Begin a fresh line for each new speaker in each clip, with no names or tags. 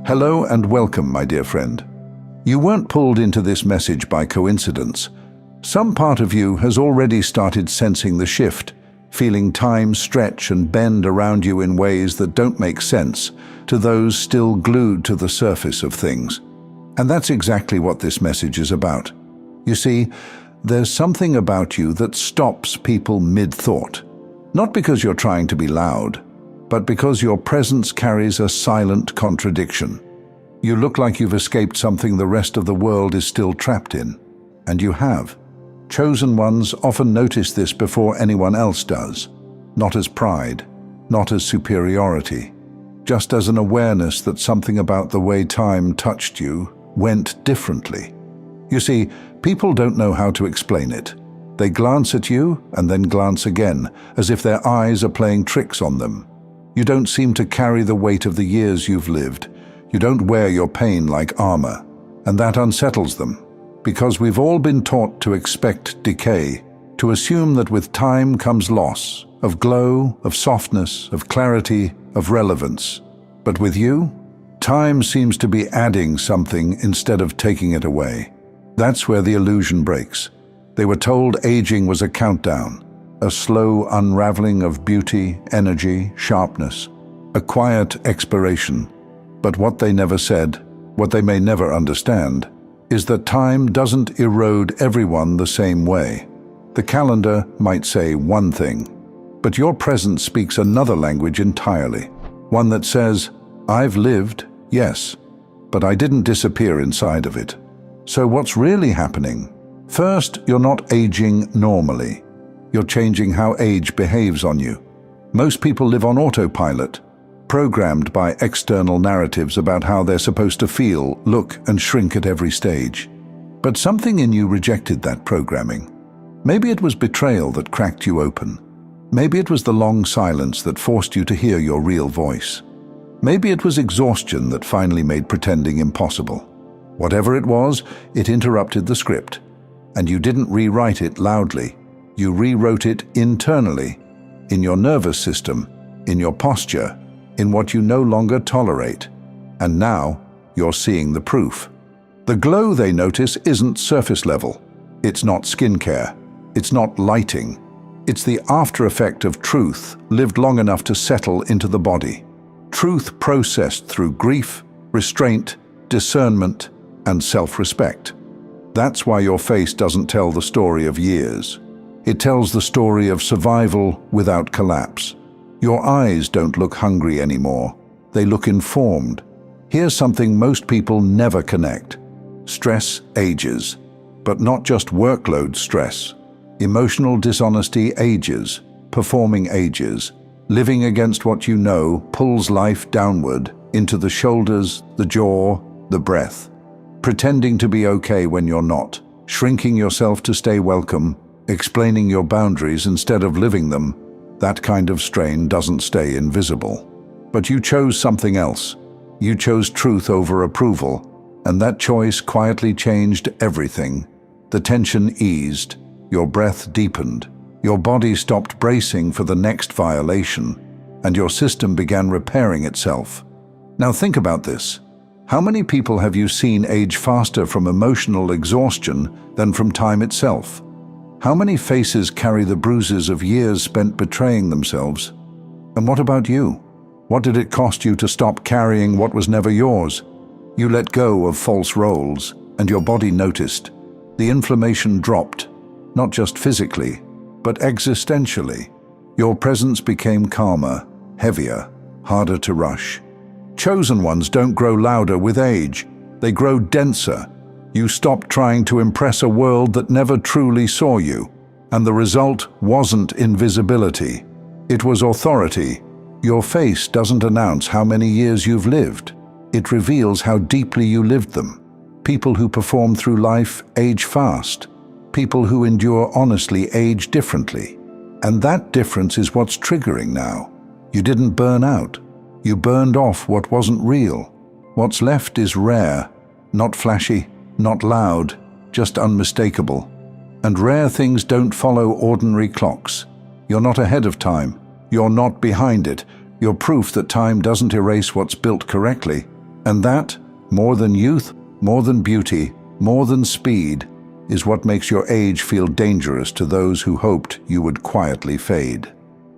Hello and welcome, my dear friend. You weren't pulled into this message by coincidence. Some part of you has already started sensing the shift, feeling time stretch and bend around you in ways that don't make sense to those still glued to the surface of things. And that's exactly what this message is about. You see, there's something about you that stops people mid-thought. Not because you're trying to be loud, but because your presence carries a silent contradiction. You look like you've escaped something the rest of the world is still trapped in. And you have. Chosen ones often notice this before anyone else does. Not as pride, not as superiority, just as an awareness that something about the way time touched you went differently. You see, people don't know how to explain it. They glance at you and then glance again, as if their eyes are playing tricks on them. You don't seem to carry the weight of the years you've lived. You don't wear your pain like armor, and that unsettles them, because we've all been taught to expect decay, to assume that with time comes loss, of glow, of softness, of clarity, of relevance. But with you, time seems to be adding something instead of taking it away. That's where the illusion breaks. They were told aging was a countdown, a slow unraveling of beauty, energy, sharpness, a quiet expiration. But what they never said, what they may never understand, is that time doesn't erode everyone the same way. The calendar might say one thing, but your presence speaks another language entirely, one that says, I've lived, yes, but I didn't disappear inside of it. So what's really happening? First, you're not aging normally. You're changing how age behaves on you. Most people live on autopilot, programmed by external narratives about how they're supposed to feel, look, and shrink at every stage. But something in you rejected that programming. Maybe it was betrayal that cracked you open. Maybe it was the long silence that forced you to hear your real voice. Maybe it was exhaustion that finally made pretending impossible. Whatever it was, it interrupted the script. And you didn't rewrite it loudly. You rewrote it internally, in your nervous system, in your posture, in what you no longer tolerate. And now, you're seeing the proof. The glow they notice isn't surface level. It's not skincare. It's not lighting. It's the after effect of truth lived long enough to settle into the body. Truth processed through grief, restraint, discernment, and self-respect. That's why your face doesn't tell the story of years. It tells the story of survival without collapse. Your eyes don't look hungry anymore. They look informed. Here's something most people never connect. Stress ages, but not just workload stress. Emotional dishonesty ages, performing ages. Living against what you know pulls life downward into the shoulders, the jaw, the breath. Pretending to be okay when you're not. Shrinking yourself to stay welcome. Explaining your boundaries instead of living them. That kind of strain doesn't stay invisible. But you chose something else. You chose truth over approval, and that choice quietly changed everything. The tension eased, your breath deepened, your body stopped bracing for the next violation, and your system began repairing itself. Now think about this. How many people have you seen age faster from emotional exhaustion than from time itself? How many faces carry the bruises of years spent betraying themselves? And what about you? What did it cost you to stop carrying what was never yours? You let go of false roles, and your body noticed. The inflammation dropped, not just physically, but existentially. Your presence became calmer, heavier, harder to rush. Chosen ones don't grow louder with age. They grow denser. You stopped trying to impress a world that never truly saw you, and the result wasn't invisibility. It was authority. Your face doesn't announce how many years you've lived. It reveals how deeply you lived them. People who perform through life age fast. People who endure honestly age differently. And that difference is what's triggering now. You didn't burn out. You burned off what wasn't real. What's left is rare, not flashy, not loud, just unmistakable. And rare things don't follow ordinary clocks. You're not ahead of time. You're not behind it. You're proof that time doesn't erase what's built correctly. And that, more than youth, more than beauty, more than speed, is what makes your age feel dangerous to those who hoped you would quietly fade.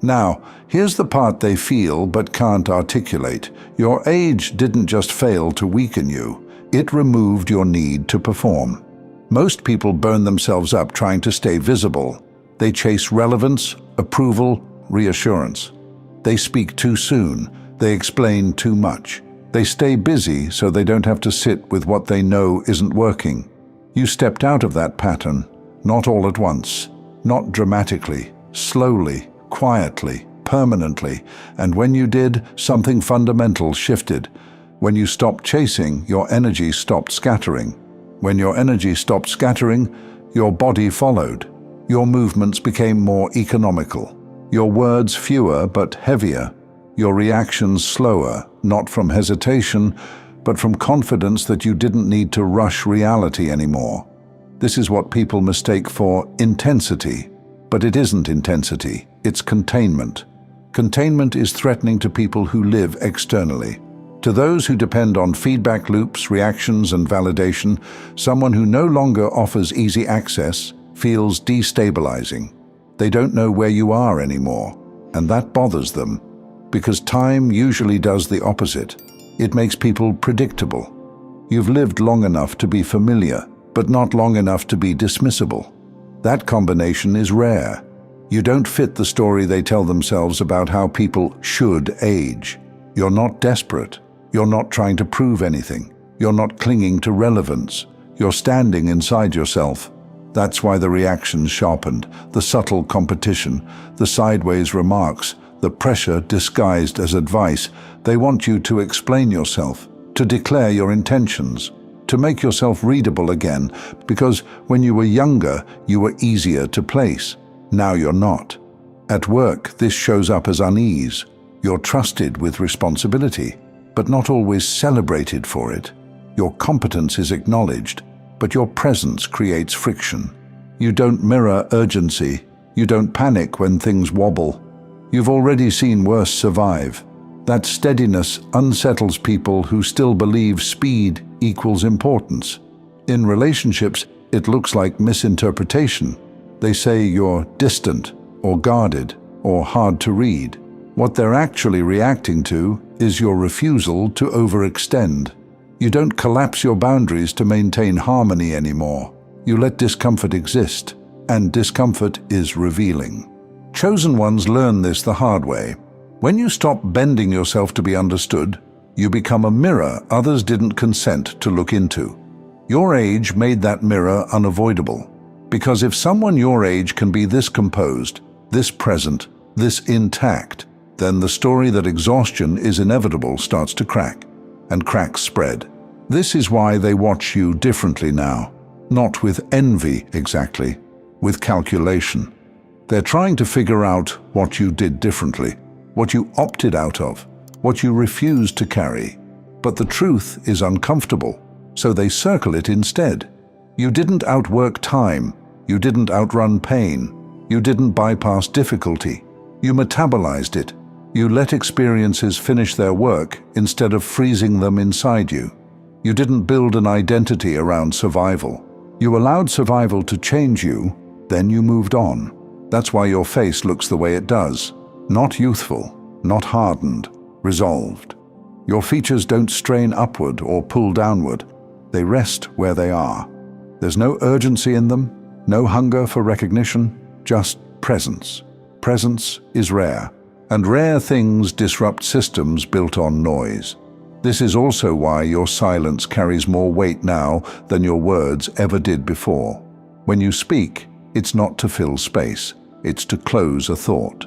Now, here's the part they feel but can't articulate. Your age didn't just fail to weaken you, it removed your need to perform. Most people burn themselves up trying to stay visible. They chase relevance, approval, reassurance. They speak too soon, they explain too much. They stay busy so they don't have to sit with what they know isn't working. You stepped out of that pattern, not all at once, not dramatically, slowly, quietly, permanently, and when you did, something fundamental shifted. When you stopped chasing, your energy stopped scattering. When your energy stopped scattering, your body followed. Your movements became more economical. Your words fewer but heavier. Your reactions slower, not from hesitation, but from confidence that you didn't need to rush reality anymore. This is what people mistake for intensity. But it isn't intensity, it's containment. Containment is threatening to people who live externally. To those who depend on feedback loops, reactions, and validation, someone who no longer offers easy access feels destabilizing. They don't know where you are anymore, and that bothers them, because time usually does the opposite. It makes people predictable. You've lived long enough to be familiar, but not long enough to be dismissible. That combination is rare. You don't fit the story they tell themselves about how people should age. You're not desperate. You're not trying to prove anything. You're not clinging to relevance. You're standing inside yourself. That's why the reactions sharpened, the subtle competition, the sideways remarks, the pressure disguised as advice. They want you to explain yourself, to declare your intentions, to make yourself readable again, because when you were younger, you were easier to place. Now you're not. At work, this shows up as unease. You're trusted with responsibility, but not always celebrated for it. Your competence is acknowledged, but your presence creates friction. You don't mirror urgency. You don't panic when things wobble. You've already seen worse survive. That steadiness unsettles people who still believe speed equals importance. In relationships, it looks like misinterpretation. They say you're distant, or guarded, or hard to read. What they're actually reacting to is your refusal to overextend. You don't collapse your boundaries to maintain harmony anymore. You let discomfort exist, and discomfort is revealing. Chosen ones learn this the hard way. When you stop bending yourself to be understood, you become a mirror others didn't consent to look into. Your age made that mirror unavoidable. Because if someone your age can be this composed, this present, this intact, then the story that exhaustion is inevitable starts to crack, and cracks spread. This is why they watch you differently now. Not with envy exactly, with calculation. They're trying to figure out what you did differently, what you opted out of, what you refused to carry. But the truth is uncomfortable, so they circle it instead. You didn't outwork time, you didn't outrun pain, you didn't bypass difficulty. You metabolized it. You let experiences finish their work instead of freezing them inside you. You didn't build an identity around survival. You allowed survival to change you, then you moved on. That's why your face looks the way it does. Not youthful, not hardened, resolved. Your features don't strain upward or pull downward. They rest where they are. There's no urgency in them, no hunger for recognition, just presence. Presence is rare, and rare things disrupt systems built on noise. This is also why your silence carries more weight now than your words ever did before. When you speak, it's not to fill space, it's to close a thought.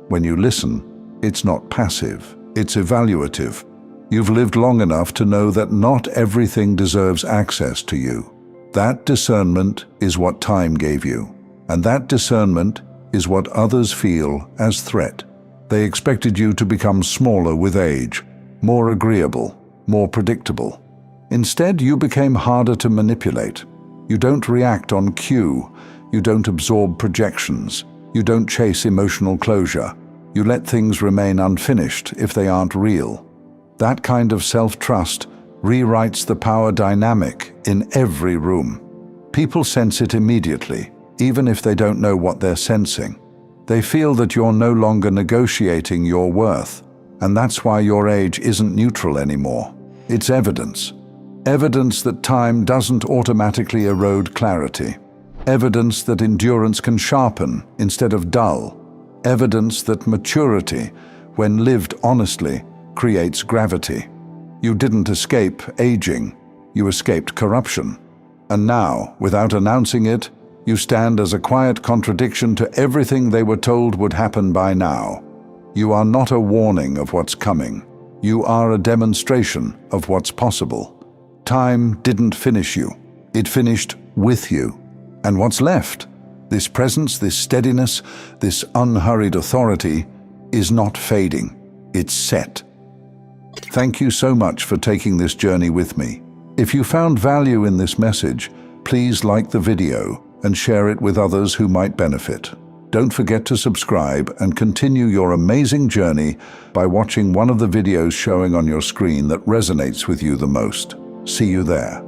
When you listen, it's not passive, it's evaluative. You've lived long enough to know that not everything deserves access to you. That discernment is what time gave you, and that discernment is what others feel as threat. They expected you to become smaller with age, more agreeable, more predictable. Instead, you became harder to manipulate. You don't react on cue. You don't absorb projections. You don't chase emotional closure. You let things remain unfinished if they aren't real. That kind of self-trust rewrites the power dynamic in every room. People sense it immediately, even if they don't know what they're sensing. They feel that you're no longer negotiating your worth, and that's why your age isn't neutral anymore. It's evidence. Evidence that time doesn't automatically erode clarity. Evidence that endurance can sharpen instead of dull. Evidence that maturity, when lived honestly, creates gravity. You didn't escape aging, you escaped corruption. And now, without announcing it, you stand as a quiet contradiction to everything they were told would happen by now. You are not a warning of what's coming. You are a demonstration of what's possible. Time didn't finish you. It finished with you. And what's left, this presence, this steadiness, this unhurried authority, is not fading. It's set. Thank you so much for taking this journey with me. If you found value in this message, please like the video and share it with others who might benefit. Don't forget to subscribe and continue your amazing journey by watching one of the videos showing on your screen that resonates with you the most. See you there.